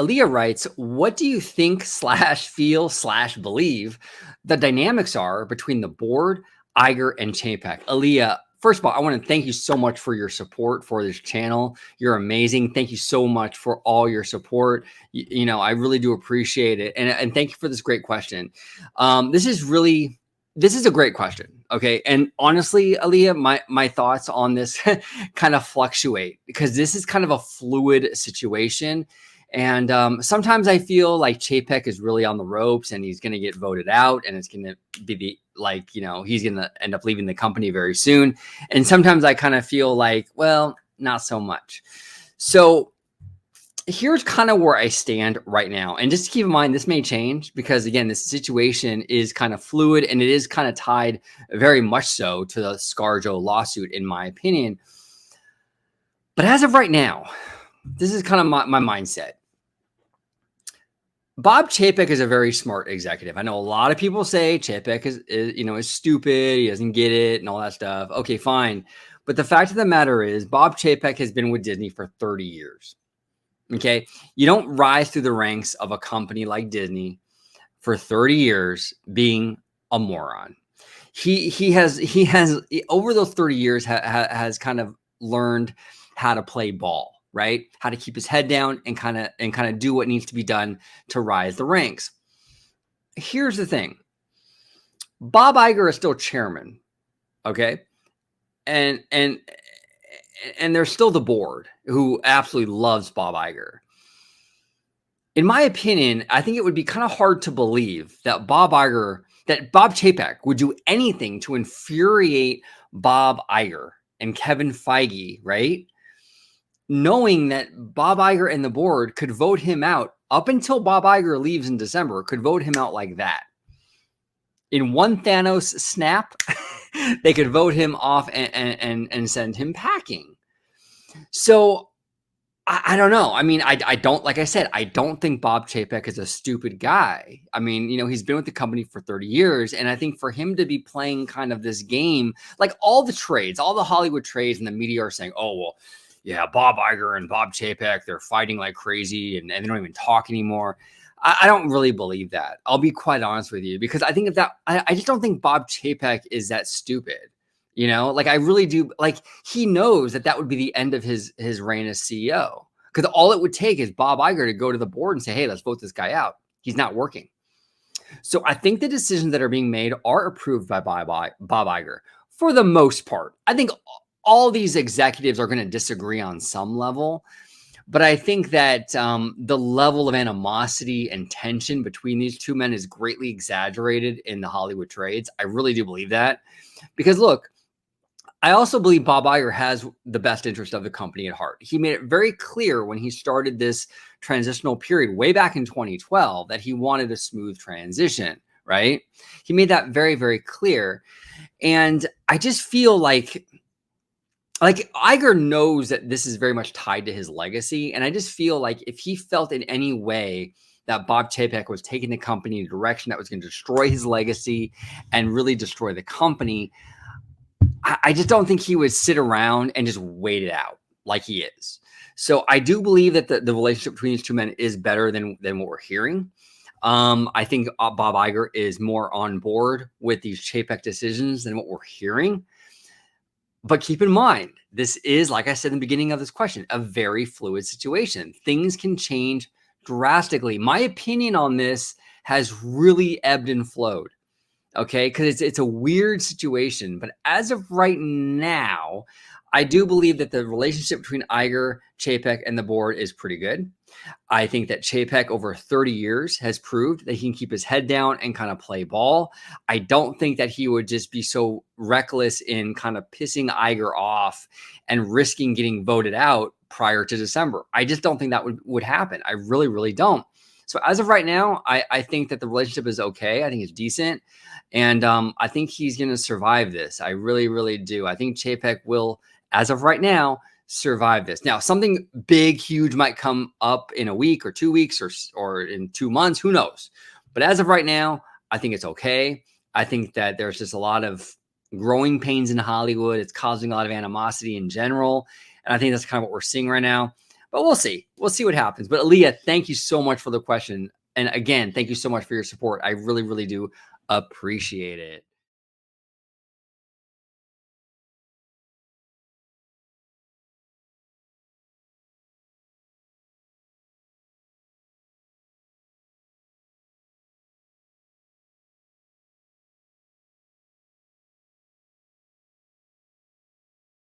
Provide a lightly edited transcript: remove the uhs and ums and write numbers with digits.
Aaliyah writes, what do you think slash feel slash believe the dynamics are between the board, Iger, and Chapek? Aaliyah, first of all, I want to thank you so much for your support for this channel. You're amazing. Thank you so much for all your support. You know, I really do appreciate it. And thank you for this great question. This is a great question. Okay. And honestly, Aaliyah, my thoughts on this kind of fluctuate because this is kind of a fluid situation. And sometimes I feel like Chapek is really on the ropes and he's going to get voted out and it's going to be he's going to end up leaving the company very soon. And sometimes I kind of feel like, well, not so much. So here's kind of where I stand right now. And just keep in mind, this may change because, again, this situation is kind of fluid and it is kind of tied very much so to the ScarJo lawsuit, in my opinion. But as of right now, this is kind of my mindset. Bob Chapek is a very smart executive. I know a lot of people say Chapek is stupid. He doesn't get it and all that stuff. Okay, fine. But the fact of the matter is Bob Chapek has been with Disney for 30 years. Okay. You don't rise through the ranks of a company like Disney for 30 years being a moron. He has over those 30 years has kind of learned how to play ball, right? How to keep his head down and kind of do what needs to be done to rise the ranks. Here's the thing. Bob Iger is still chairman. Okay. And there's still the board who absolutely loves Bob Iger. In my opinion, I think it would be kind of hard to believe that Bob Chapek would do anything to infuriate Bob Iger and Kevin Feige, right? Knowing that Bob Iger and the board could vote him out up until Bob Iger leaves in December, could vote him out like that. In one Thanos snap, they could vote him off and send him packing. So I don't know. I mean, I don't, like I said, I don't think Bob Chapek is a stupid guy. I mean, he's been with the company for 30 years. And I think for him to be playing kind of this game, like all the Hollywood trades and the media are saying, oh, well, yeah, Bob Iger and Bob Chapek, they're fighting like crazy and they don't even talk anymore. I don't really believe that. I'll be quite honest with you, because I think I just don't think Bob Chapek is that stupid. Like I really do. Like he knows that would be the end of his reign as CEO, because all it would take is Bob Iger to go to the board and say, hey, let's vote this guy out. He's not working. So I think the decisions that are being made are approved by Bob Iger for the most part. I think all these executives are going to disagree on some level. But I think that the level of animosity and tension between these two men is greatly exaggerated in the Hollywood trades. I really do believe that. Because look, I also believe Bob Iger has the best interest of the company at heart. He made it very clear when he started this transitional period way back in 2012 that he wanted a smooth transition, right? He made that very, very clear. And I just feel like Iger knows that this is very much tied to his legacy. And I just feel like if he felt in any way that Bob Chapek was taking the company in a direction that was going to destroy his legacy and really destroy the company, I just don't think he would sit around and just wait it out like he is. So I do believe that the relationship between these two men is better than what we're hearing. I think Bob Iger is more on board with these Chapek decisions than what we're hearing. But keep in mind, this is, like I said in the beginning of this question, a very fluid situation. Things can change drastically. My opinion on this has really ebbed and flowed, okay? Because it's a weird situation. But as of right now, I do believe that the relationship between Iger, Chapek, and the board is pretty good. I think that Chapek over 30 years has proved that he can keep his head down and kind of play ball. I don't think that he would just be so reckless in kind of pissing Iger off and risking getting voted out prior to December. I just don't think that would happen. I really, really don't. So as of right now, I think that the relationship is okay. I think it's decent. And I think he's going to survive this. I really, really do. I think Chapek will, as of right now, survive this. Now, something big, huge might come up in a week or 2 weeks or in 2 months. Who knows? But as of right now, I think it's okay. I think that there's just a lot of growing pains in Hollywood. It's causing a lot of animosity in general. And I think that's kind of what we're seeing right now. But we'll see. We'll see what happens. But Aaliyah, thank you so much for the question. And again, thank you so much for your support. I really, really do appreciate it.